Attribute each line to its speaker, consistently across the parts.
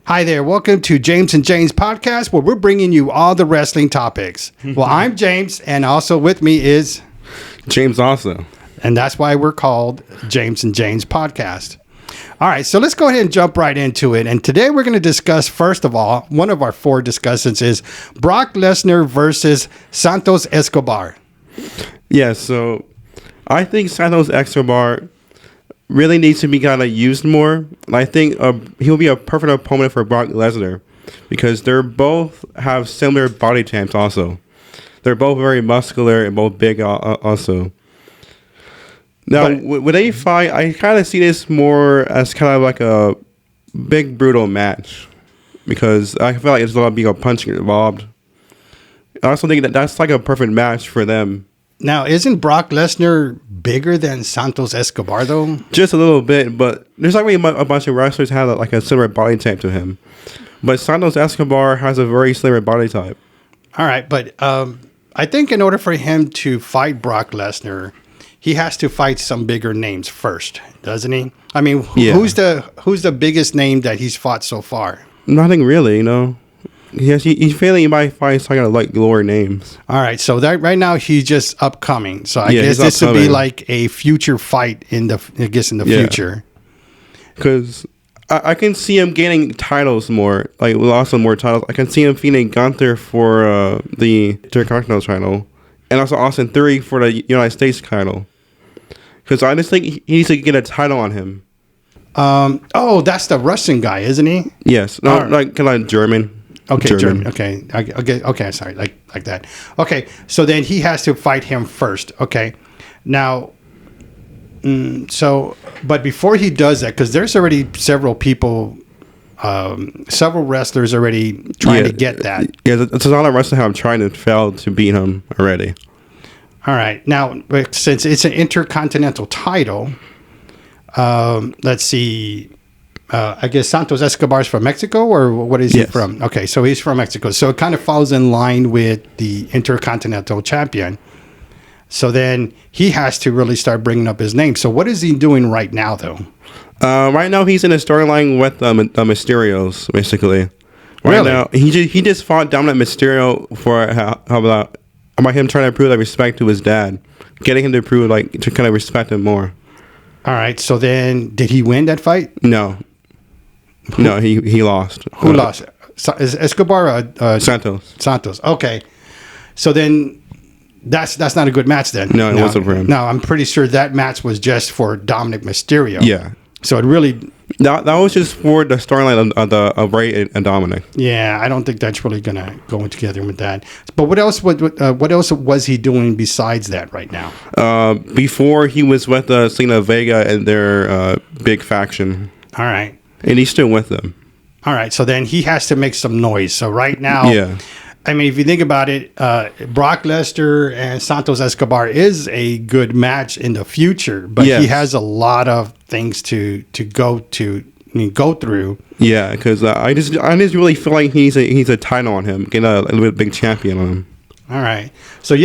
Speaker 1: Hi there. Welcome to James and James podcast, where we're bringing you all the wrestling topics. Well, I'm James, and also with me is
Speaker 2: James also.
Speaker 1: And that's why we're called James and James podcast. All right, so let's go ahead and jump right into it. And today we're going to discuss, first of all, one of our four discussions is Brock Lesnar versus Santos Escobar.
Speaker 2: Yeah, so I think Santos Escobar really needs to be kind of used more. I think he'll be a perfect opponent for Brock Lesnar because they're both have similar body types also. They're both very muscular and both big also. Now, when they fight, I kind of see this more as kind of like a big, brutal match because I feel like there's going to be a punching involved. I also think that that's like a perfect match for them.
Speaker 1: Now, isn't Brock Lesnar bigger than Santos Escobar, though?
Speaker 2: Just a little bit, but there's not really a bunch of wrestlers have like a similar body type to him. But Santos Escobar has a very similar body type.
Speaker 1: All right, but I think in order for him to fight Brock Lesnar, he has to fight some bigger names first, doesn't he? I mean, who's the biggest name that he's fought so far?
Speaker 2: Nothing really, you know. He's feeling by fighting some kind of like lower names.
Speaker 1: All right, so that right now he's just upcoming. So I guess this would be like a future fight in the future.
Speaker 2: Because I can see him gaining titles more, like also more titles. I can see him feeding Gunther for the Intercontinental title, and also Austin Theory for the United States title. Because I just think he needs to get a title on him.
Speaker 1: That's the Russian guy, isn't he?
Speaker 2: Yes, like kind of like German.
Speaker 1: Okay, German. Okay. Sorry, like that. Okay, so then he has to fight him first. Okay, now, but before he does that, because there's already several people, several wrestlers already trying to get that.
Speaker 2: Yeah, there's a lot of wrestlers have trying to fail to beat him already.
Speaker 1: All right, now since it's an intercontinental title, let's see. I guess Santos Escobar is from Mexico, or what is he from? Okay, so he's from Mexico. So it kind of falls in line with the Intercontinental Champion. So then he has to really start bringing up his name. So what is he doing right now, though?
Speaker 2: Right now he's in a storyline with the Mysterios, basically. Right now he just fought Dominic Mysterio for how about him trying to prove that respect to his dad, getting him to prove to kind of respect him more.
Speaker 1: All right. So then, did he win that fight?
Speaker 2: No. No, he lost.
Speaker 1: Who lost? Is Escobar
Speaker 2: Santos?
Speaker 1: Santos. Okay. So then that's not a good match then.
Speaker 2: No, it wasn't for him.
Speaker 1: No, I'm pretty sure that match was just for Dominic Mysterio.
Speaker 2: Yeah.
Speaker 1: So it really
Speaker 2: that was just for the storyline of Ray and Dominic.
Speaker 1: Yeah, I don't think that's really gonna go together with that. But what else was he doing besides that right now?
Speaker 2: Before he was with Selena Vega and their big faction.
Speaker 1: All right.
Speaker 2: And he's still with them.
Speaker 1: All right. So then he has to make some noise. So right now, I mean, if you think about it, Brock Lesnar and Santos Escobar is a good match in the future, but he has a lot of things to go through. Yeah,
Speaker 2: because I just really feel like he's a title on him, get a little bit big champion on him.
Speaker 1: All right. So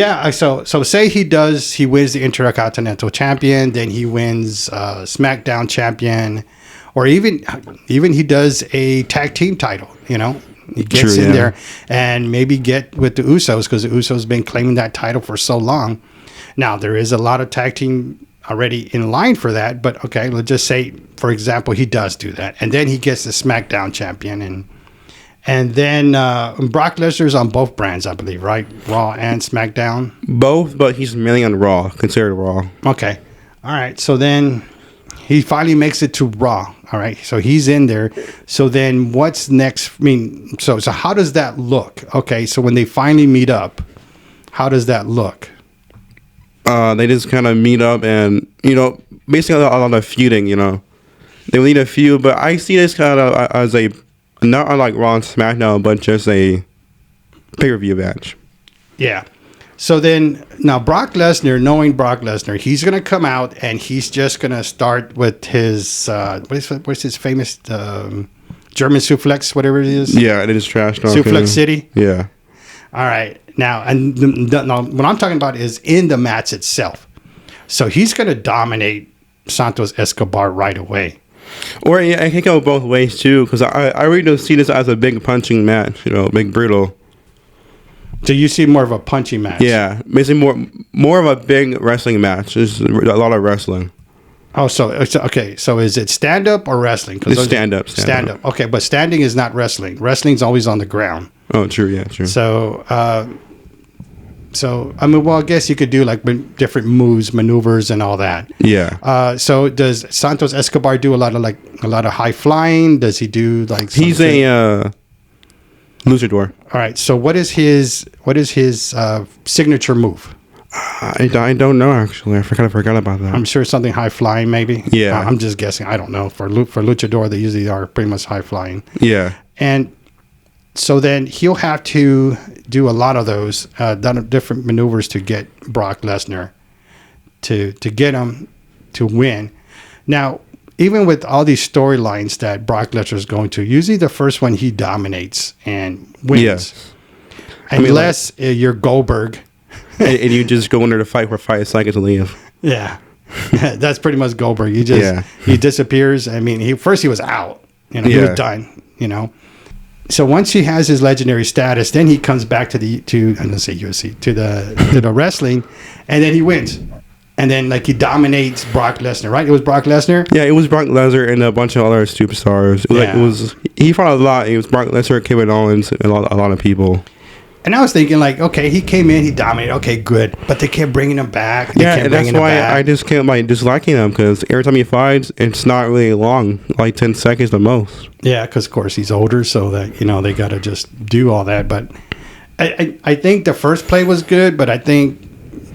Speaker 1: so say he wins the Intercontinental Champion, then he wins SmackDown Champion, or even he does a tag team title, you know. He gets in there and maybe get with the Usos, because the Usos been claiming that title for so long. Now, there is a lot of tag team already in line for that, but okay, let's just say, for example, he does do that. And then he gets the SmackDown champion. And then Brock Lesnar's on both brands, I believe, right? Raw and SmackDown?
Speaker 2: Both, but he's mainly on Raw, considered Raw.
Speaker 1: Okay. All right. So then he finally makes it to Raw. All right. So he's in there. So then what's next? I mean, so how does that look? Okay. So when they finally meet up, how does that look?
Speaker 2: They just kind of meet up and, basically a lot of feuding, They will need a feud, but I see this kind of as not unlike Raw and SmackDown, but just a pay-per-view match.
Speaker 1: Yeah. So then, now Brock Lesnar, knowing Brock Lesnar, he's going to come out and he's just going to start with his, what's his famous German suplex, whatever it is?
Speaker 2: Yeah, it is trash talking.
Speaker 1: Suplex City?
Speaker 2: Yeah.
Speaker 1: All right. Now, now, what I'm talking about is in the match itself. So he's going to dominate Santos Escobar right away.
Speaker 2: Or yeah, it can go both ways too, because I really don't see this as a big punching match, big brutal.
Speaker 1: So you see more of a punchy match?
Speaker 2: Yeah, basically more of a big wrestling match. There's a lot of wrestling.
Speaker 1: Oh, so okay. So is it stand up or wrestling?
Speaker 2: It's stand up.
Speaker 1: Stand up. Okay, but standing is not wrestling. Wrestling's always on the ground.
Speaker 2: Oh, true. Yeah, true.
Speaker 1: So, I mean, well, I guess you could do like different moves, maneuvers, and all that.
Speaker 2: Yeah.
Speaker 1: So does Santos Escobar do a lot of high flying? Does he do like?
Speaker 2: He's a luchador.
Speaker 1: All right. So what is his signature move?
Speaker 2: I don't know actually. I forgot about that.
Speaker 1: I'm sure something high flying, maybe.
Speaker 2: Yeah.
Speaker 1: I'm just guessing. I don't know. For luchador, they usually are pretty much high flying.
Speaker 2: Yeah.
Speaker 1: And so then he'll have to do a lot of those different maneuvers to get Brock Lesnar to get him to win. Now, even with all these storylines that Brock Lesnar is going to, usually the first one he dominates and wins.
Speaker 2: Yes.
Speaker 1: Unless you're Goldberg.
Speaker 2: and you just go under the fight for 5 seconds and leave.
Speaker 1: Yeah. That's pretty much Goldberg. He disappears. I mean, he was out. He was done, So once he has his legendary status, then he comes back to I'm gonna say UFC, to the wrestling, and then he wins. And then he dominates Brock Lesnar, right? It was Brock Lesnar?
Speaker 2: Yeah, it was Brock Lesnar and a bunch of other superstars. He fought a lot. It was Brock Lesnar, Kevin Owens, and a lot of people.
Speaker 1: And I was thinking, okay, he came in, he dominated, okay, good. But they kept bringing him back.
Speaker 2: And that's why I just kept disliking him, because every time he fights, it's not really long, like 10 seconds the most.
Speaker 1: Yeah, because, of course, he's older, so that, they got to just do all that. But I think the first play was good, but I think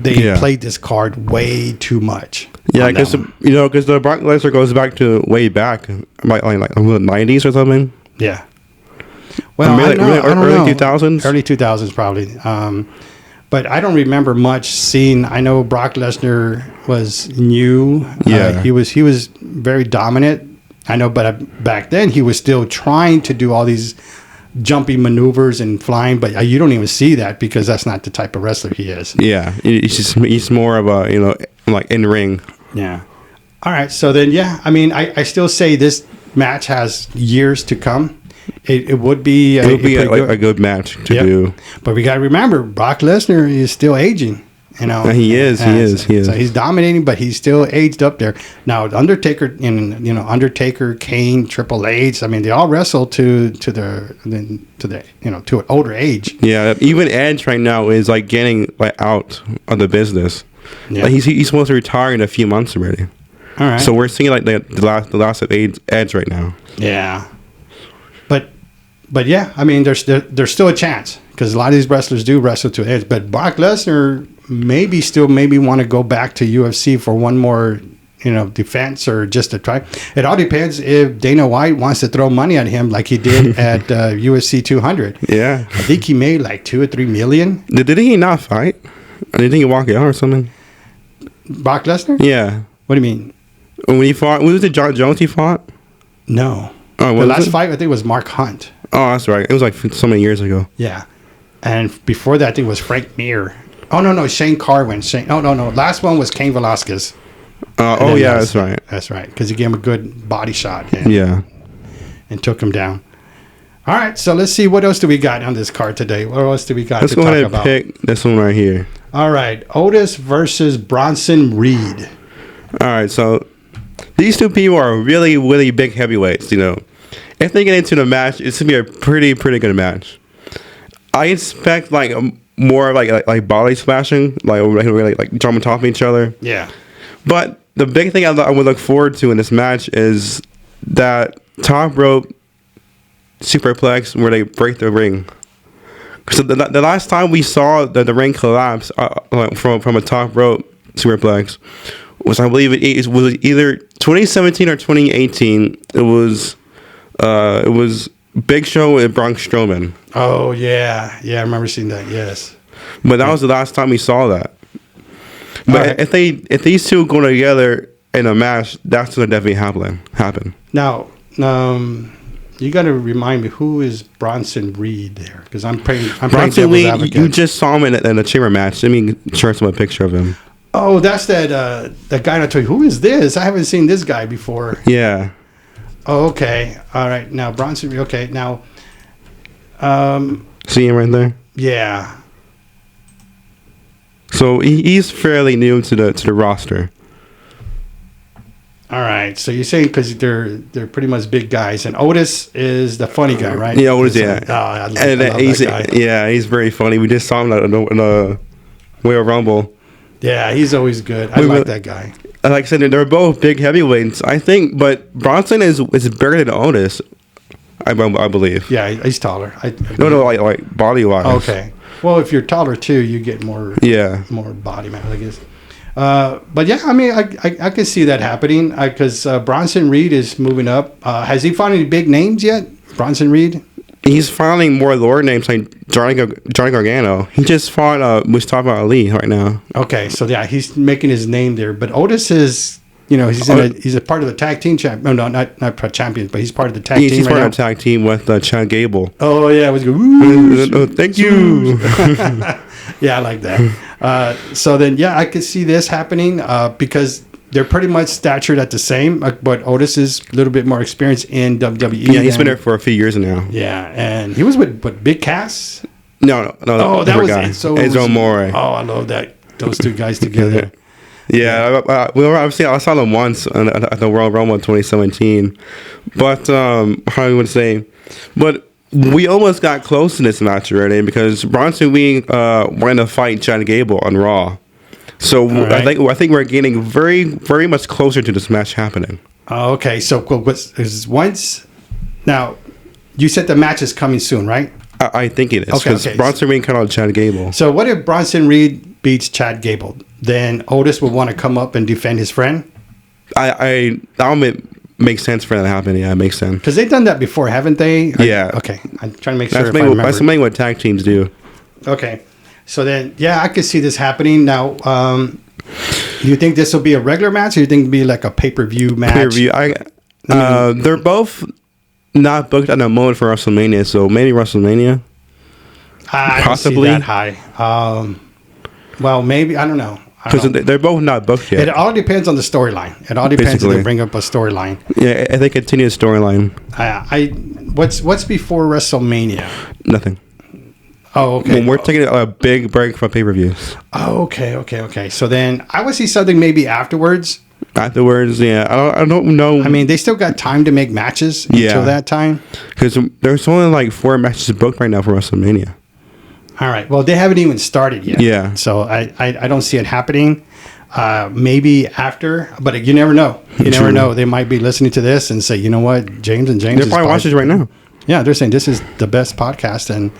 Speaker 1: they played this card way too much.
Speaker 2: Yeah, because the Brock Lesnar goes back to way back, like the 90s or something.
Speaker 1: Yeah. Well,
Speaker 2: really,
Speaker 1: I don't know.
Speaker 2: Early 2000s?
Speaker 1: Early 2000s, probably. But I don't remember much seeing. I know Brock Lesnar was new.
Speaker 2: Yeah.
Speaker 1: He was very dominant. I know, but back then he was still trying to do all these jumpy maneuvers and flying. But you don't even see that, because that's not the type of wrestler he is.
Speaker 2: Yeah. He's more of a, like in ring.
Speaker 1: Yeah. All right. So then, I mean, I still say this match has years to come. It would be
Speaker 2: a good match to do.
Speaker 1: But we got to remember, Brock Lesnar is still aging.
Speaker 2: He is.
Speaker 1: So he's dominating, but he's still aged up there. Now, Undertaker Undertaker, Kane, Triple H. I mean, they all wrestle to an older age.
Speaker 2: Yeah, even Edge right now is getting out of the business. Yeah. He's supposed to retire in a few months already.
Speaker 1: All right.
Speaker 2: So we're seeing the last of Edge right now.
Speaker 1: Yeah. But yeah, I mean, there's still a chance, because a lot of these wrestlers do wrestle to Edge. But Brock Lesnar maybe want to go back to UFC for one more, defense, or just to try. It all depends if Dana White wants to throw money at him like he did at UFC 200.
Speaker 2: Yeah,
Speaker 1: I think he made like $2 or $3 million.
Speaker 2: Did he not fight? Or did he walk out or something?
Speaker 1: Brock Lesnar?
Speaker 2: Yeah.
Speaker 1: What do you mean?
Speaker 2: When he fought, was it John Jones he fought?
Speaker 1: No.
Speaker 2: Oh,
Speaker 1: the last fight I think was Mark Hunt.
Speaker 2: Oh, that's right. It was like so many years ago.
Speaker 1: Yeah. And before that, I think it was Frank Mir. Oh, no. Shane Carwin. No. Last one was Cain Velasquez.
Speaker 2: That's right.
Speaker 1: That's right. Because he gave him a good body shot. And took him down. All right. So let's see. What else do we got on this card today? What else do we got to talk about?
Speaker 2: Let's go ahead and pick this one right here.
Speaker 1: All right. Otis versus Bronson Reed.
Speaker 2: All right. So these two people are really, really big heavyweights, If they get into the match, it's gonna be a pretty good match. I expect more like body splashing, like jumping on top of each other.
Speaker 1: Yeah.
Speaker 2: But the big thing I would look forward to in this match is that top rope superplex where they break the ring. So the last time we saw the ring collapse from a top rope superplex was, I believe it was either 2017 or 2018. It was Big Show and Braun Strowman.
Speaker 1: Oh, yeah. Yeah, I remember seeing that, yes.
Speaker 2: But that was the last time we saw that. But if these two go together in a match, that's going to definitely happen.
Speaker 1: Now, you got to remind me, who is Bronson Reed there? Because I'm playing
Speaker 2: Bronson Reed, you just saw him in a chamber match. Let me show some a picture of him.
Speaker 1: Oh, that's that guy I told you. Who is this? I haven't seen this guy before.
Speaker 2: Yeah.
Speaker 1: Oh, okay. All right. Now Bronson Reed. Okay. Now,
Speaker 2: See him right there.
Speaker 1: yeah.
Speaker 2: So he's fairly new to the roster.
Speaker 1: All right. So you're saying because they're pretty much big guys, and Otis is the funny guy, right?
Speaker 2: Yeah, Otis. Yeah.
Speaker 1: I love
Speaker 2: He's
Speaker 1: that guy.
Speaker 2: yeah, he's very funny. We just saw him in the Royal Rumble.
Speaker 1: Yeah, he's always good. I like that guy.
Speaker 2: Like I said, they're both big heavyweights, I think. But Bronson is bigger than Otis, I believe.
Speaker 1: Yeah, he's taller.
Speaker 2: No, like body wise.
Speaker 1: Okay. Well, if you're taller too, you get more body mass, I guess. But yeah, I mean, I could see that happening because Bronson Reed is moving up. Has he found any big names yet? Bronson Reed?
Speaker 2: He's finding more lower names like Johnny Gargano. He just fought Mustafa Ali right now.
Speaker 1: Okay, so yeah, he's making his name there. But Otis is, he's a part of the tag team champ. No, not champions, but he's part of the tag team.
Speaker 2: He's part of the tag team with Chad Gable.
Speaker 1: Oh yeah, it was good.
Speaker 2: Thank you.
Speaker 1: Yeah, I like that. So then, yeah, I could see this happening because they're pretty much statured at the same, but Otis is a little bit more experienced in WWE.
Speaker 2: Yeah, he's been there for a few years now.
Speaker 1: Yeah, and he was with Big Cass.
Speaker 2: No.
Speaker 1: Oh, that was it. So
Speaker 2: Enzo Amore.
Speaker 1: Oh, I love that. Those two guys together.
Speaker 2: Yeah, I saw them once at the World Rumble in 2017. But how you would say, but we almost got close to this match already because Bronson Reed wanted to fight Chad Gable on Raw. So right. I think we're getting very, very much closer to this match happening.
Speaker 1: Okay, so once now, you said the match is coming soon, right?
Speaker 2: I think it is because Bronson Reed cut out Chad Gable.
Speaker 1: So what if Bronson Reed beats Chad Gable? Then Otis will want to come up and defend his friend.
Speaker 2: That makes sense for that to happen. Yeah, it makes sense
Speaker 1: because they've done that before, haven't they?
Speaker 2: Yeah.
Speaker 1: Okay, I'm trying to make sure. That's
Speaker 2: mainly what tag teams do.
Speaker 1: Okay. So then, yeah, I could see this happening. Now, do you think this will be a regular match, or do you think it'll be like a pay-per-view match?
Speaker 2: Pay-per-view. They're both not booked at the moment for WrestleMania, so maybe WrestleMania.
Speaker 1: I possibly don't see that high. Well, maybe I don't know.
Speaker 2: Because they're both not booked yet.
Speaker 1: It all depends on the storyline. It all depends if they bring up a storyline.
Speaker 2: Yeah, if they continue the storyline.
Speaker 1: What's before WrestleMania?
Speaker 2: Nothing.
Speaker 1: Oh, okay.
Speaker 2: Well, we're taking a big break from pay-per-views.
Speaker 1: Oh, okay. So then I would see something maybe afterwards.
Speaker 2: Afterwards, yeah. I don't know.
Speaker 1: I mean, they still got time to make matches until that time.
Speaker 2: Because there's only like 4 matches booked right now for WrestleMania.
Speaker 1: All right. Well, they haven't even started yet.
Speaker 2: Yeah.
Speaker 1: So I don't see it happening. Maybe after, but you never know. You never know. They might be listening to this and say, you know what, James.
Speaker 2: They're probably watching it right now.
Speaker 1: Yeah, they're saying this is the best podcast, and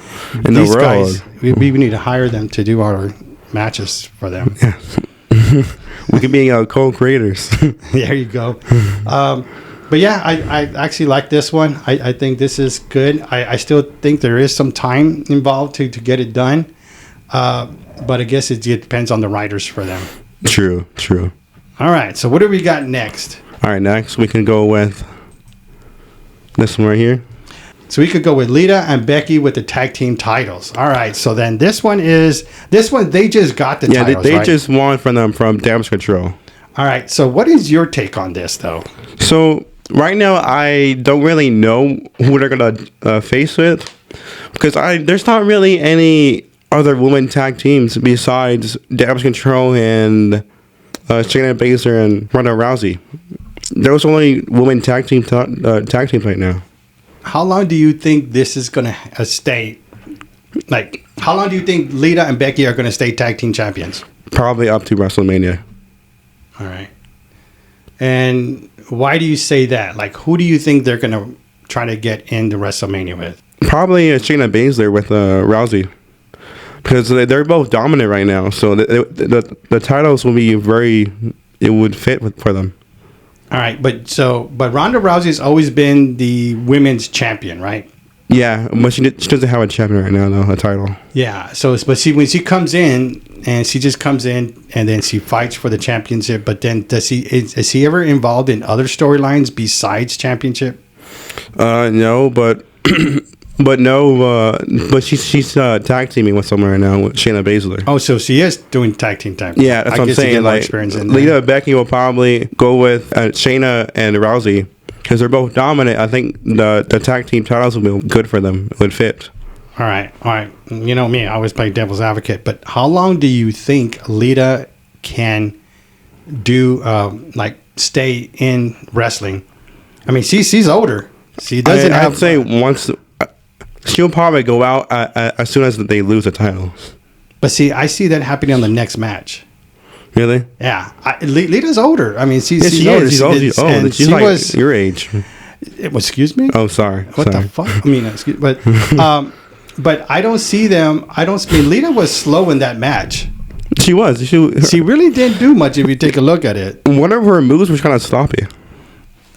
Speaker 2: in
Speaker 1: these
Speaker 2: the world.
Speaker 1: guys, we need to hire them to do our matches for them.
Speaker 2: Yeah. We can be co-creators.
Speaker 1: There you go. But yeah, I actually like this one. I think this is good. I still think there is some time involved to get it done. But I guess it depends on the writers for them.
Speaker 2: True.
Speaker 1: All right, so what do we got next?
Speaker 2: All right, next we can go with this one right here.
Speaker 1: So we could go with Lita and Becky with the tag team titles. All right. So then this one they just got the titles,
Speaker 2: they
Speaker 1: right?
Speaker 2: just won from them from Damage Control.
Speaker 1: All right. So what is your take on this, though?
Speaker 2: So right now, I don't really know who they're going to face with because there's not really any other women tag teams besides Damage Control and Shayna Baszler and Ronda Rousey. There's only women tag teams right now.
Speaker 1: How long do you think this is going to stay? Like, how long do you think Lita and Becky are going to stay tag team champions?
Speaker 2: Probably up to WrestleMania.
Speaker 1: All right. And why do you say that? Like, who do you think they're going to try to get into WrestleMania with?
Speaker 2: Probably Shayna Baszler with Rousey. Because they're both dominant right now. So the titles will be it would fit for them.
Speaker 1: All right, but Ronda Rousey's always been the women's champion, right?
Speaker 2: Yeah, but she doesn't have a champion right now, though, a title.
Speaker 1: Yeah, but see, when she comes in, and she just comes in, and then she fights for the championship, but then is he ever involved in other storylines besides championship?
Speaker 2: No, but she's tag teaming with someone right now with Shayna Baszler.
Speaker 1: Oh, so she is doing tag team.
Speaker 2: Yeah, that's what I'm saying. Like Lita and Becky will probably go with Shayna and Rousey because they're both dominant. I think the tag team titles would be good for them. It would fit.
Speaker 1: All right. You know me, I always play devil's advocate. But how long do you think Lita can do, stay in wrestling? I mean, she's older. She doesn't have.
Speaker 2: I'd say once she'll probably go out as soon as they lose the titles.
Speaker 1: But see, I see that happening on the next match.
Speaker 2: Really?
Speaker 1: Yeah, Lita's older. I mean, she's
Speaker 2: older. She's old. She's like
Speaker 1: was
Speaker 2: your age.
Speaker 1: Excuse me?
Speaker 2: Oh, sorry.
Speaker 1: What the fuck? I mean, but I don't see them. I mean, Lita was slow in that match.
Speaker 2: She was.
Speaker 1: She really didn't do much if you take a look at it.
Speaker 2: One of her moves was kind of sloppy.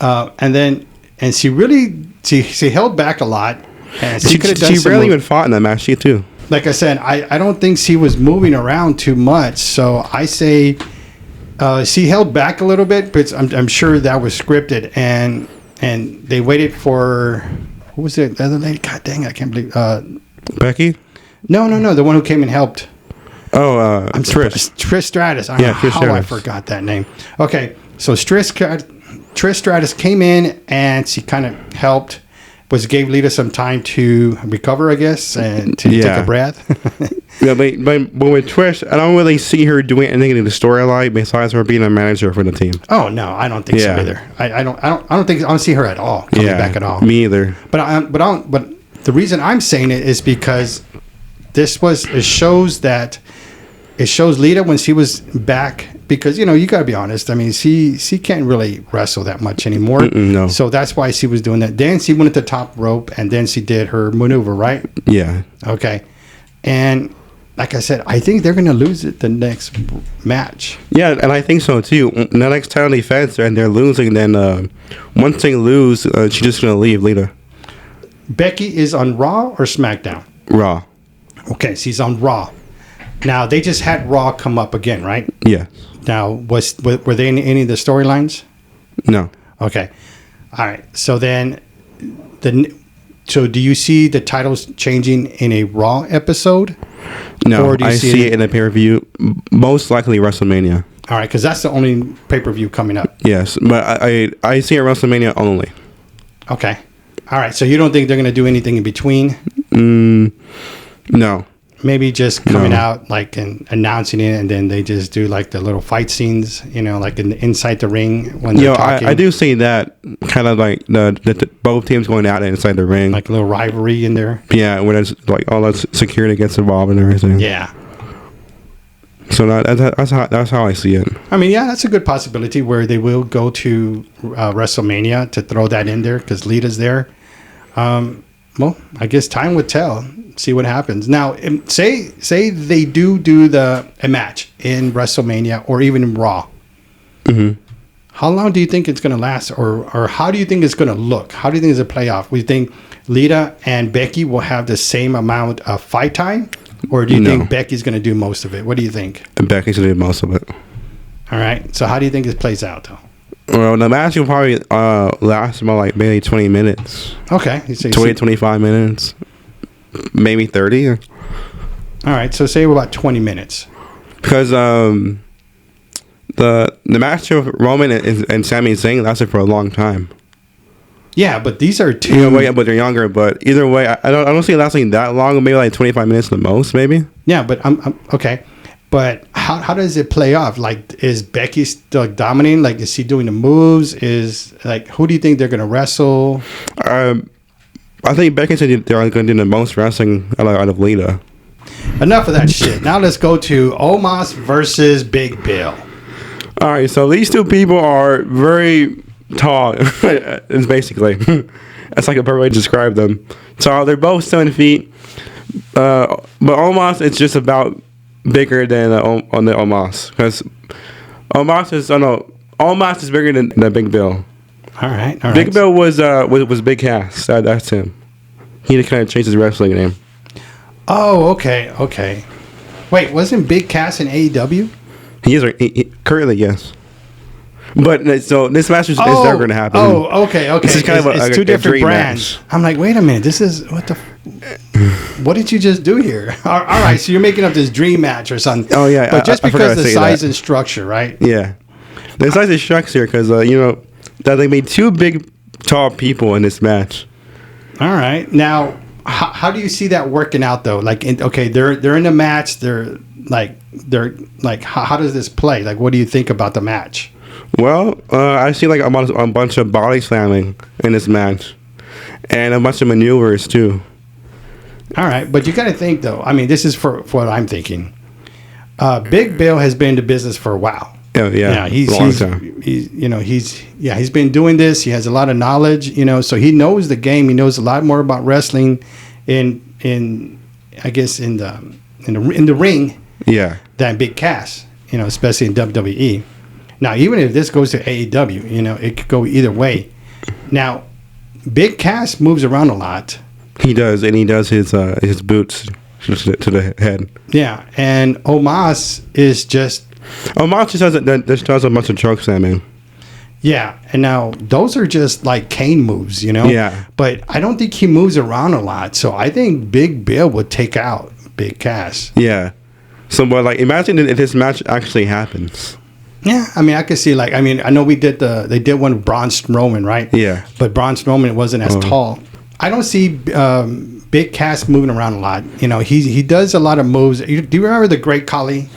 Speaker 1: And she held back a lot. And she could have done.
Speaker 2: She barely even fought in that match. She too.
Speaker 1: Like I said, I don't think she was moving around too much. So I say she held back a little bit, but I'm sure that was scripted. And they waited for, who was it? The other lady? God dang it, I can't believe.
Speaker 2: Becky?
Speaker 1: No, the one who came and helped.
Speaker 2: Oh,
Speaker 1: Trish Stratus. I don't know how I forgot that name. Okay, so Trish Stratus came in and she kind of helped. Gave Lita some time to recover, I guess, and to take a breath.
Speaker 2: Yeah, but with Trish, I don't really see her doing anything in the storyline besides her being a manager for the team.
Speaker 1: Oh no, I don't think so either. I don't see her at all coming back at all.
Speaker 2: Me either.
Speaker 1: But the reason I'm saying it is because it shows Lita when she was back, because you got to be honest. I mean, she can't really wrestle that much anymore.
Speaker 2: No.
Speaker 1: So that's why she was doing that. Then she went at the top rope, and then she did her maneuver, right?
Speaker 2: Yeah.
Speaker 1: Okay. And like I said, I think they're going to lose it the next match.
Speaker 2: Yeah, and I think so too. The next time they face and they're losing, then once they lose, she's just going to leave Lita. Becky
Speaker 1: is on Raw or SmackDown?
Speaker 2: Raw.
Speaker 1: Okay, she's on Raw. Now, they just had Raw come up again, right?
Speaker 2: Yeah.
Speaker 1: Now, were they in any of the storylines?
Speaker 2: No.
Speaker 1: Okay. All right. So then, so do you see the titles changing in a Raw episode?
Speaker 2: No, or do you see it in a pay-per-view, most likely WrestleMania.
Speaker 1: All right, because that's the only pay-per-view coming up.
Speaker 2: Yes, but I see it WrestleMania only.
Speaker 1: Okay. All right, so you don't think they're going to do anything in between?
Speaker 2: No.
Speaker 1: Maybe just coming out and announcing it, and then they just do like the little fight scenes, like inside the ring when they're talking.
Speaker 2: I do see that kind of like the both teams going out inside the ring,
Speaker 1: like a little rivalry in there.
Speaker 2: Yeah, when it's like all that security gets involved and everything.
Speaker 1: Yeah.
Speaker 2: So that's how I see it.
Speaker 1: I mean, yeah, that's a good possibility where they will go to WrestleMania to throw that in there because Lita's there. Well, I guess time would tell. See what happens. Now, say they do a match in WrestleMania or even in Raw.
Speaker 2: Mm-hmm.
Speaker 1: How long do you think it's going to last, or how do you think it's going to look? How do you think it's a playoff? We think Lita and Becky will have the same amount of fight time, or do you think Becky's going to do most of it? What do you think?
Speaker 2: Becky's going to do most of it.
Speaker 1: All right. So how do you think it plays out, though?
Speaker 2: Well, the match will probably last about like maybe 20 minutes.
Speaker 1: Okay.
Speaker 2: 25 minutes. Maybe 30. All
Speaker 1: right. So say about 20 minutes.
Speaker 2: Because the match of Roman and Sami Zayn lasted for a long time.
Speaker 1: Yeah, but these are two.
Speaker 2: But they're younger. But either way, I don't see it lasting that long. Maybe like 25 minutes the most, maybe.
Speaker 1: Yeah, but I'm okay. But how does it play off? Like, is Becky still dominating? Like, is she doing the moves? Who do you think they're going to wrestle?
Speaker 2: I think Becky said they're going to do the most wrestling out of Lita.
Speaker 1: Enough of that shit. Now let's go to OMOS versus Big Bill.
Speaker 2: All right, so these two people are very tall. It's basically that's like a perfect way to describe them. So they're both 7 feet, but OMOS it's just about bigger than on the OMOS because OMOS is bigger than Big Bill.
Speaker 1: All right.
Speaker 2: Big Bill was Big Cass. That's him. He kind of changed his wrestling name.
Speaker 1: Oh, okay. Wait, wasn't Big Cass in AEW?
Speaker 2: He is currently, yes. But so this match is never going to happen.
Speaker 1: Oh, okay.
Speaker 2: This is kind
Speaker 1: it's two different brands. Match. I'm like, wait a minute. This is what did you just do here? All right, so you're making up this dream match or something.
Speaker 2: Oh yeah,
Speaker 1: but just because the size and structure, right?
Speaker 2: Yeah, the size and structure because that they made two big tall people in this match.
Speaker 1: All right. Now, how do you see that working out though? Like, they're in a match. They're like, how does this play? Like, what do you think about the match?
Speaker 2: Well, I see like a bunch of body slamming in this match, and a bunch of maneuvers too.
Speaker 1: All right, but you got to think though. I mean, this is for what I'm thinking. Big Bill has been in the business for a while.
Speaker 2: Yeah,
Speaker 1: he's been doing this. He has a lot of knowledge, so he knows the game. He knows a lot more about wrestling in I guess in the ring.
Speaker 2: Yeah.
Speaker 1: Than Big Cass, especially in WWE. Now, even if this goes to AEW, it could go either way. Now, Big Cass moves around a lot.
Speaker 2: He does, and he does his boots to the head.
Speaker 1: Yeah, and OMOS is just...
Speaker 2: OMOS just does a bunch of choke slamming.
Speaker 1: Yeah, and now those are just like Kane moves,
Speaker 2: Yeah.
Speaker 1: But I don't think he moves around a lot, so I think Big Bill would take out Big Cass.
Speaker 2: Yeah. So, but like, imagine if this match actually happens.
Speaker 1: Yeah, I mean, I could see I know they did one with Braun Strowman, right?
Speaker 2: Yeah.
Speaker 1: But Braun Strowman wasn't as tall. I don't see Big Cass moving around a lot. He does a lot of moves. Do you remember the Great Khali?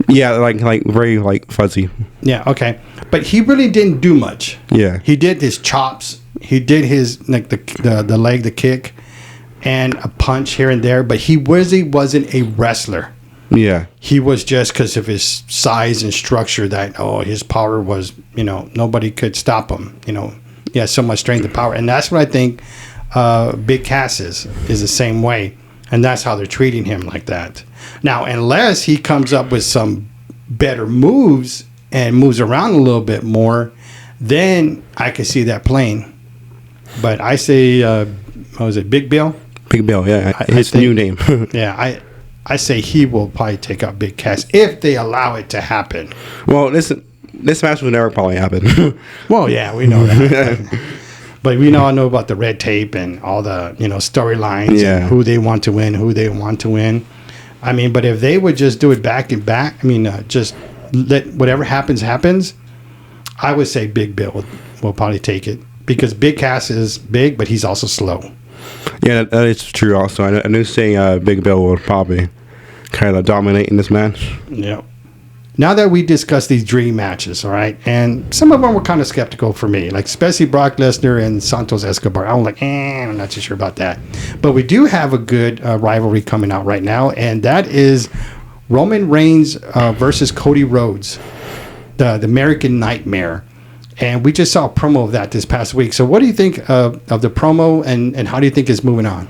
Speaker 2: Yeah, like very like fuzzy.
Speaker 1: Yeah, okay. But he really didn't do much.
Speaker 2: Yeah.
Speaker 1: He did his chops. He did his like the leg, the kick, and a punch here and there. But he really wasn't a wrestler.
Speaker 2: Yeah.
Speaker 1: He was just because of his size and structure that, his power was, nobody could stop him. He has so much strength and power. And that's what I think Big Cass is the same way. And that's how they're treating him like that. Now, unless he comes up with some better moves and moves around a little bit more, then I could see that playing. But I say, what was it, Big Bill?
Speaker 2: Big Bill, yeah. His new name.
Speaker 1: Yeah, I say he will probably take out Big Cass if they allow it to happen.
Speaker 2: Well, this match will never probably happen.
Speaker 1: Well, yeah, we know that. But we all know about the red tape and all the storylines and who they want to win. I mean, but if they would just do it back and back, just let whatever happens. I would say Big Bill will probably take it because Big Cass is big, but he's also slow.
Speaker 2: Yeah, that is true. Also, I knew saying Big Bill will probably kind of dominate in this match.
Speaker 1: Yeah. Now that we discussed these dream matches, all right, and some of them were kind of skeptical for me, like especially Brock Lesnar and Santos Escobar. I was like, I'm not too sure about that. But we do have a good rivalry coming out right now, and that is Roman Reigns versus Cody Rhodes, the American Nightmare. And we just saw a promo of that this past week. So what do you think of the promo, and how do you think it's moving on?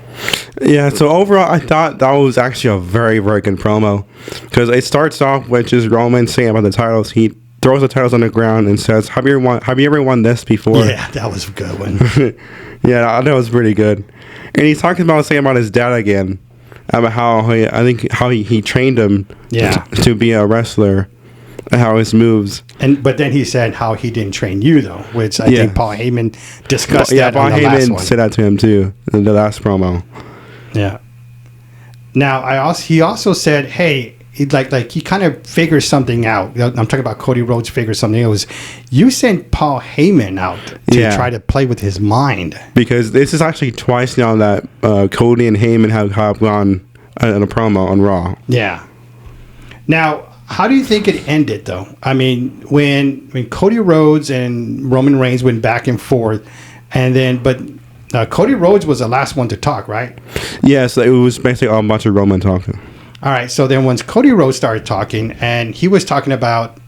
Speaker 2: Yeah, so overall, I thought that was actually a very, very good promo. Because it starts off with just Roman saying about the titles. He throws the titles on the ground and says, have you ever won this before?
Speaker 1: Yeah, that was a good one.
Speaker 2: Yeah, that was pretty good. And he's talking about his dad again. About how he trained him to be a wrestler. How his moves.
Speaker 1: But then he said how he didn't train you though, which I think Paul Heyman discussed that
Speaker 2: Paul
Speaker 1: on the
Speaker 2: Heyman
Speaker 1: last one.
Speaker 2: said that to him too in the last promo.
Speaker 1: Yeah. Now he also said, hey, he kind of figures something out. I'm talking about Cody Rhodes figures something out. It was you sent Paul Heyman out to try to play with his mind. Because
Speaker 2: this is actually twice now that Cody and Heyman have gone in a promo on Raw.
Speaker 1: Yeah. Now, how do you think it ended, though? I mean, when Cody Rhodes and Roman Reigns went back and forth, but Cody Rhodes was the last one to talk, right?
Speaker 2: Yes, it was basically a bunch of Roman talking.
Speaker 1: All right, so then once Cody Rhodes started talking, and he was talking about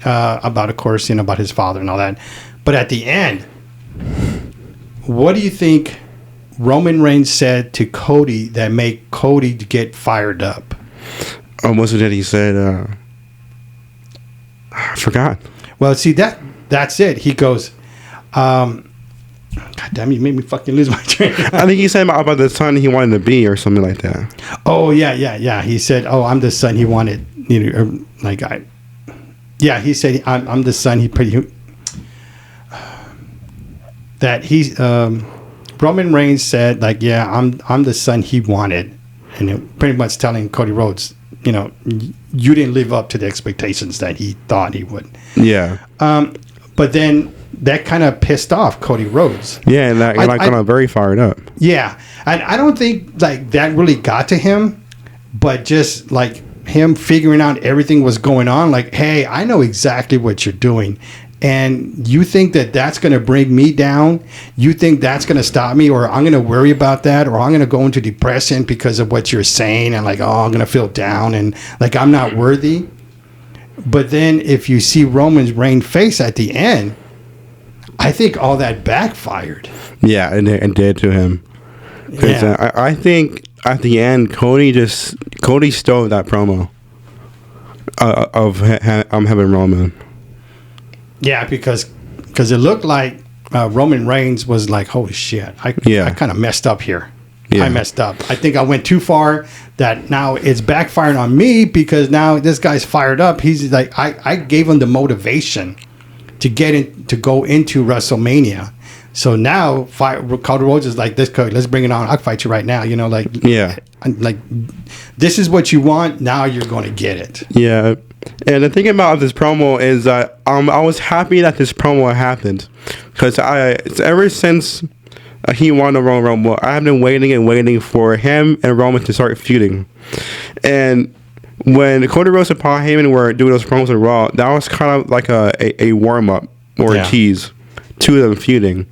Speaker 1: of course, about his father and all that, but at the end, what do you think Roman Reigns said to Cody that made Cody get fired up?
Speaker 2: What's it that he said? I forgot.
Speaker 1: Well, see, that's it. He goes, God damn, you made me fucking lose my train.
Speaker 2: I think he said about the son he wanted to be or something like that.
Speaker 1: Oh, yeah. He said, I'm the son he wanted. He said, I'm the son Roman Reigns said, I'm the son he wanted. And pretty much telling Cody Rhodes, you didn't live up to the expectations that he thought he would.
Speaker 2: Yeah.
Speaker 1: But then that kind of pissed off Cody Rhodes.
Speaker 2: Yeah, and that got him very fired up.
Speaker 1: Yeah, and I don't think like that really got to him, but just like him figuring out everything was going on. Like, hey, I know exactly what you're doing, and you think that that's going to bring me down? You think that's going to stop me, or I'm going to worry about that, or I'm going to go into depression because of what you're saying, and like, oh, I'm going to feel down, and like I'm not worthy. But then if you see Roman's Reigns face at the end, I think all that backfired.
Speaker 2: Yeah, and it did to him. Because I think at the end, Cody stole that promo of having Roman.
Speaker 1: Yeah, because it looked like Roman Reigns was like, holy shit, I kind of messed up here. Yeah. I messed up. I think I went too far, that now it's backfiring on me because now this guy's fired up. He's like, I gave him the motivation to go into WrestleMania. So now Cody Rhodes is like, let's bring it on. I'll fight you right now. You know, like, yeah, like this is what you want. Now you're going to get it. Yeah.
Speaker 2: And the thing about this promo is that I was happy that this promo happened, because ever since he won the Royal Rumble, I have been waiting for him and Roman to start feuding. And when Cody Rhodes and Paul Heyman were doing those promos on Raw, that was kind of like a warm up or a tease to them feuding.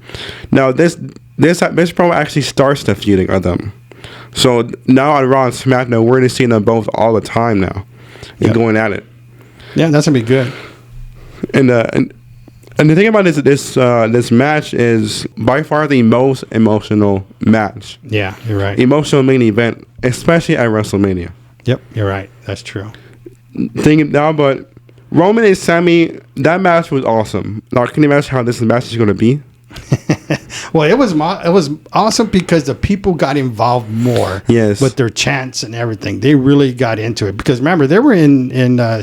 Speaker 2: Now this promo actually starts the feuding of them. So now on Raw and SmackDown, we're going to see them both all the time now and going at it.
Speaker 1: Yeah, that's gonna be good.
Speaker 2: And the thing about this match is by far the most emotional match.
Speaker 1: Yeah, you're right.
Speaker 2: Emotional main event, especially at WrestleMania.
Speaker 1: Yep, you're right. That's true.
Speaker 2: Thinking now, but Roman and Sami, that match was awesome. Now, can you imagine how this match is going to be?
Speaker 1: Well, it was awesome because the people got involved more with their chants and everything. They really got into it because remember, they were in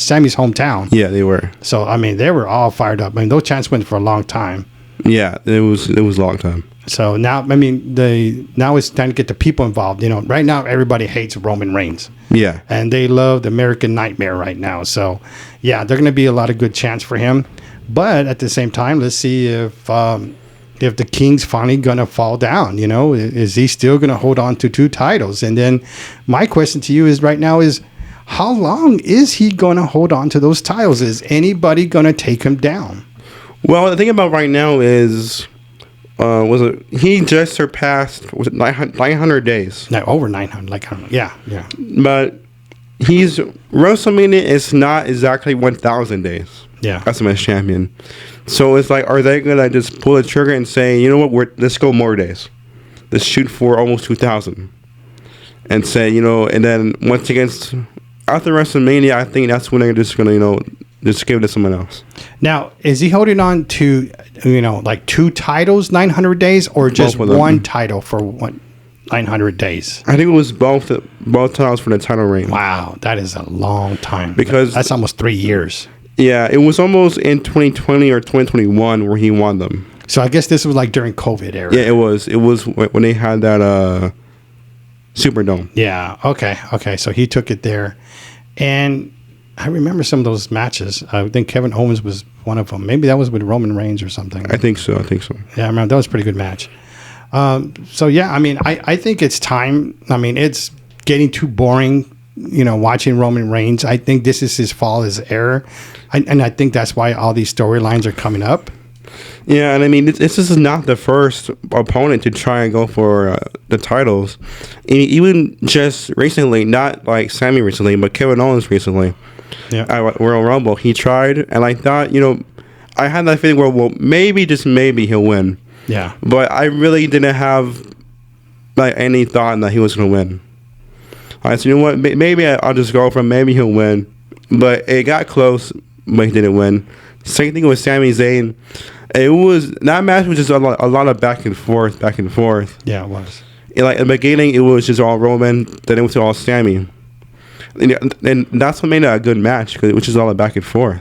Speaker 1: Sami's hometown.
Speaker 2: Yeah, they were.
Speaker 1: So I mean, they were all fired up. I mean, those chants went for a long time.
Speaker 2: Yeah, it was a long time.
Speaker 1: So now, I mean, now it's time to get the people involved. You know, right now everybody hates Roman Reigns. Yeah, and they love the American Nightmare right now. So yeah, there are going to be a lot of good chants for him. But at the same time, let's see if the King's finally going to fall down. You know, is he still going to hold on to 2 titles? And then my question to you is right now is, how long is he going to hold on to those titles? Is anybody going to take him down?
Speaker 2: Well, the thing about right now is, he just surpassed 900 days?
Speaker 1: No, over 900. Like, yeah.
Speaker 2: But WrestleMania is not exactly 1,000 days. Yeah, as a match champion. So it's like, are they gonna just pull the trigger and say, you know what, let's go more days, let's shoot for almost 2,000, and say, you know, and then once again after WrestleMania, I think that's when they're just gonna, you know, just give it to someone else.
Speaker 1: Now, is he holding on to, you know, like 2 titles 900 days, or just one title for 900 days?
Speaker 2: I think it was both titles for the title reign.
Speaker 1: Wow, that is a long time.
Speaker 2: Because
Speaker 1: that's almost 3 years.
Speaker 2: Yeah, it was almost in 2020 or 2021 where he won them.
Speaker 1: So I guess this was like during COVID era.
Speaker 2: Yeah, it was. It was when they had that Superdome.
Speaker 1: Yeah. Okay. So he took it there, and I remember some of those matches. I think Kevin Owens was one of them. Maybe that was with Roman Reigns or something.
Speaker 2: I think so.
Speaker 1: Yeah, I remember that was a pretty good match. So yeah, I mean, I think it's time. I mean, it's getting too boring. You know, watching Roman Reigns, I think this is his fall, his error, and I think that's why all these storylines are coming up.
Speaker 2: Yeah, and I mean, this is not the first opponent to try and go for the titles. Even just recently, not like Sami recently, but Kevin Owens recently. Yeah, at Royal Rumble, he tried, and I thought, you know, I had that feeling where, well, maybe, just maybe, he'll win. Yeah, but I really didn't have like any thought that he was going to win. All right, so you know what? Maybe I'll just go for him. Maybe he'll win. But it got close, but he didn't win. Same thing with Sami Zayn. That match was just a lot of back and forth.
Speaker 1: Yeah, it was.
Speaker 2: Like in the beginning, it was just all Roman. Then it was all Sami. And that's what made it a good match, because it was just all back and forth.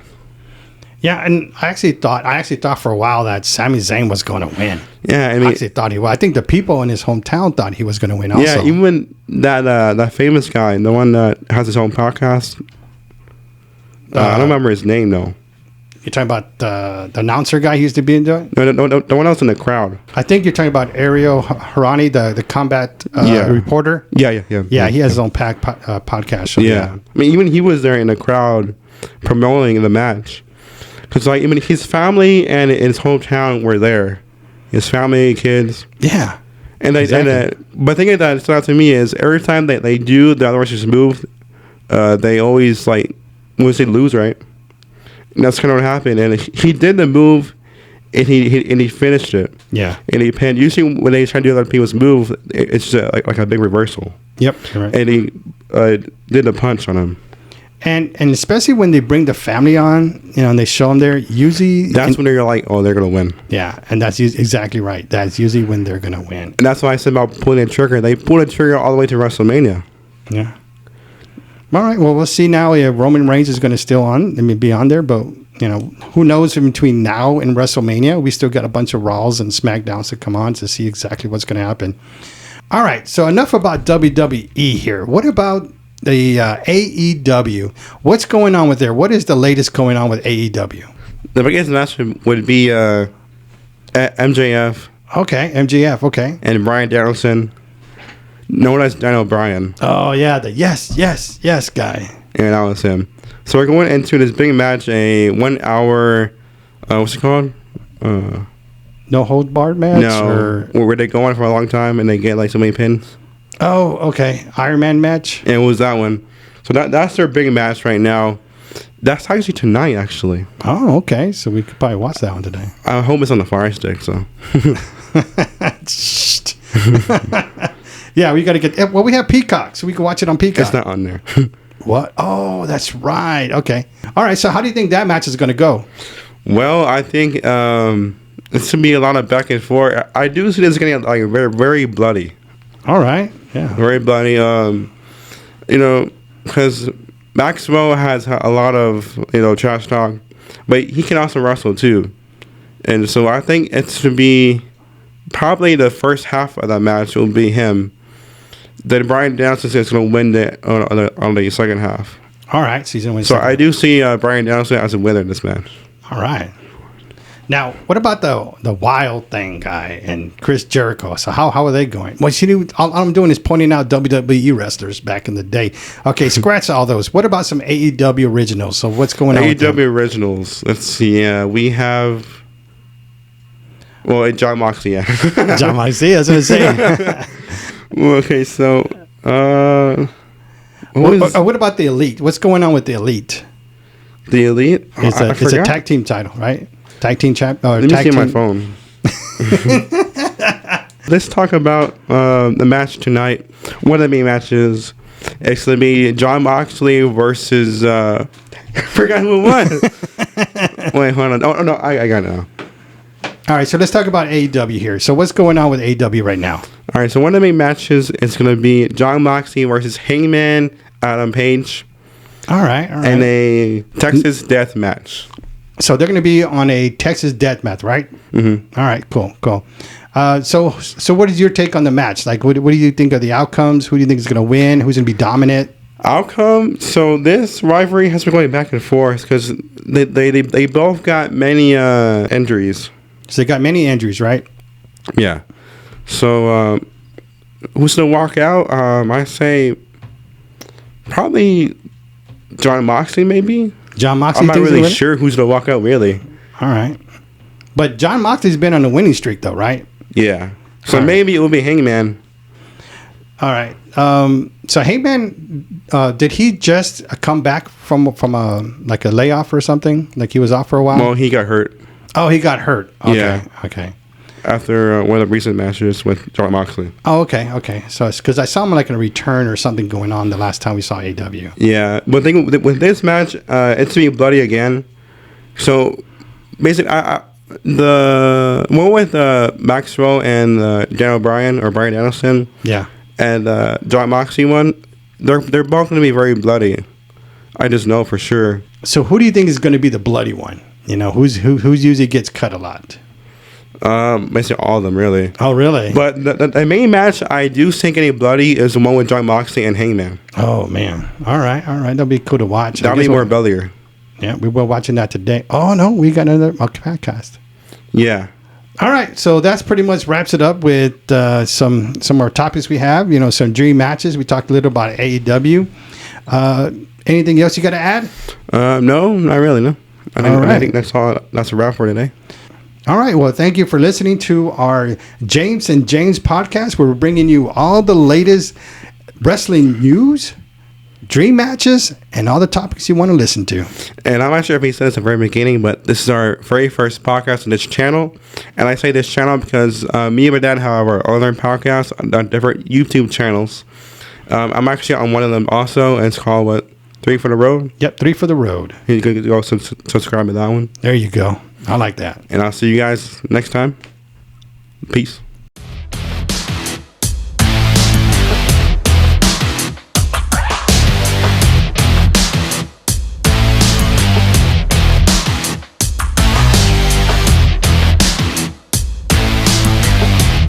Speaker 1: Yeah, and I actually thought for a while that Sami Zayn was going to win.
Speaker 2: Yeah, I mean,
Speaker 1: I actually thought he was. I think the people in his hometown thought he was going to win also.
Speaker 2: Yeah, even that famous guy, the one that has his own podcast. I don't remember his name though.
Speaker 1: You're talking about the announcer guy who used to be in the...
Speaker 2: No, one else in the crowd.
Speaker 1: I think you're talking about Ariel Harani, the combat reporter.
Speaker 2: Yeah.
Speaker 1: Yeah, he has his own podcast. So
Speaker 2: yeah. I mean, even he was there in the crowd promoting the match. Because, like, I mean, his family and his hometown were there. His family, kids.
Speaker 1: Yeah.
Speaker 2: And exactly. But the thing that stood out to me is every time they do the other versus move, they always, like, once they lose, right? And that's kind of what happened. And he did the move, and he finished it.
Speaker 1: Yeah.
Speaker 2: And he pinned. Usually when they try to do other people's move, it's just like a big reversal.
Speaker 1: Yep. Right.
Speaker 2: And he did a punch on him.
Speaker 1: And especially when they bring the family on, and they show them there, usually...
Speaker 2: That's when you're like, oh, they're going to win.
Speaker 1: Yeah, and that's exactly right. That's usually when they're going to win.
Speaker 2: And that's why I said about pulling the trigger. They pulled the trigger all the way to WrestleMania.
Speaker 1: Yeah. All right, well, we'll see now if Roman Reigns is going to still be on there, but, who knows in between now and WrestleMania. We still got a bunch of Raws and SmackDowns to come on to see exactly what's going to happen. All right, so enough about WWE here. What about... the AEW, what's going on with there? What is the latest going on with AEW?
Speaker 2: The biggest match would be MJF.
Speaker 1: Okay, MJF. Okay,
Speaker 2: and Bryan Danielson, known as Daniel Bryan.
Speaker 1: Oh yeah, the yes guy.
Speaker 2: And that was him. So we're going into this big match, a 1 hour. What's it called?
Speaker 1: No hold barred match.
Speaker 2: No, where they go on for a long time and they get like so many pins.
Speaker 1: Oh, okay. Iron Man match?
Speaker 2: And it was that one. So that's their big match right now. That's actually tonight, actually.
Speaker 1: Oh, okay. So we could probably watch that one today.
Speaker 2: I hope it's on the Fire Stick, so.
Speaker 1: Yeah, we got to get... Well, we have Peacock, so we can watch it on Peacock.
Speaker 2: It's not on there.
Speaker 1: What? Oh, that's right. Okay. All right, so how do you think that match is going to go?
Speaker 2: Well, I think it's going to be a lot of back and forth. I do see this getting like very, very bloody.
Speaker 1: All right. Yeah.
Speaker 2: Very bloody. Because Maxwell has a lot of, trash talk, but he can also wrestle too. And so I think it's to be probably the first half of that match will be him. Then Bryan Danielson is going to win on the second half.
Speaker 1: All right.
Speaker 2: So I do see Bryan Danielson as a winner in this match.
Speaker 1: All right. Now, what about the Wild Thing guy and Chris Jericho? So how are they going? Well, all I'm doing is pointing out WWE wrestlers back in the day. Okay, scratch all those. What about some AEW originals? So what's going on with them?
Speaker 2: AEW originals. Let's see. We have... Well, Jon Moxley, yeah.
Speaker 1: Jon Moxley, I was going to say.
Speaker 2: Okay, so...
Speaker 1: what about the Elite? What's going on with the Elite?
Speaker 2: The Elite?
Speaker 1: It's a tag team title, right? Tag team champ.
Speaker 2: Let me see my phone. Let's talk about the match tonight. One of the main matches. It's going to be Jon Moxley versus... I forgot who it was. Wait, hold on. Oh, no, I got it now.
Speaker 1: All right, so let's talk about AEW here. So what's going on with AEW right now?
Speaker 2: All right, so one of the main matches is going to be Jon Moxley versus Hangman Adam Page.
Speaker 1: All right.
Speaker 2: And a Texas death match.
Speaker 1: So they're going to be on a Texas death match, right?
Speaker 2: Mm-hmm.
Speaker 1: All right, cool. So what is your take on the match? Like, what do you think are the outcomes? Who do you think is going to win? Who's going to be dominant?
Speaker 2: Outcome. So this rivalry has been going back and forth because they both got many injuries.
Speaker 1: So they got many injuries, right?
Speaker 2: Yeah. So who's going to walk out? I say probably Jon Moxley, maybe.
Speaker 1: Jon Moxley.
Speaker 2: I'm not really sure who's going to walk out, really.
Speaker 1: All right. But Jon Moxley's been on a winning streak, though, right?
Speaker 2: Yeah. So maybe it will be Hangman.
Speaker 1: All right. So Hangman, did he just come back from a layoff or something? Like he was off for a while?
Speaker 2: Well, he got hurt.
Speaker 1: Oh, he got hurt. Okay.
Speaker 2: Yeah.
Speaker 1: Okay.
Speaker 2: After one of the recent matches with Jon Moxley.
Speaker 1: Oh, okay. So it's because I saw him like in a return or something going on the last time we saw AEW.
Speaker 2: Yeah, but the thing with this match, it's to be bloody again. So basically, the one with Maxwell and Daniel Bryan or Bryan Danielson,
Speaker 1: yeah,
Speaker 2: and Jon Moxley one, they're both going to be very bloody. I just know for sure.
Speaker 1: So who do you think is going to be the bloody one? Who's usually gets cut a lot?
Speaker 2: Basically all of them, really.
Speaker 1: Oh, really?
Speaker 2: But the main match I do think any bloody is the one with Jon Moxley and Hangman.
Speaker 1: Oh, man. All right. That'll be cool to watch.
Speaker 2: That'll be more bloodier.
Speaker 1: Yeah, we were watching that today. Oh, no, we got another podcast.
Speaker 2: Yeah.
Speaker 1: All right, so that's pretty much wraps it up with some more topics we have. You know, some dream matches. We talked a little about AEW. Anything else you got to add?
Speaker 2: No, not really. No, I think that's all. That's a wrap for today.
Speaker 1: All right. Well, thank you for listening to our James and James podcast, where we're bringing you all the latest wrestling news, dream matches, and all the topics you want to listen to.
Speaker 2: And I'm not sure if he said this at the very beginning, but this is our very first podcast on this channel. And I say this channel because me and my dad have our other podcasts on different YouTube channels. I'm actually on one of them also, and it's called, 3 for the Road?
Speaker 1: Yep, 3 for the Road.
Speaker 2: You can go subscribe to that one.
Speaker 1: There you go. I like that.
Speaker 2: And I'll see you guys next time. Peace.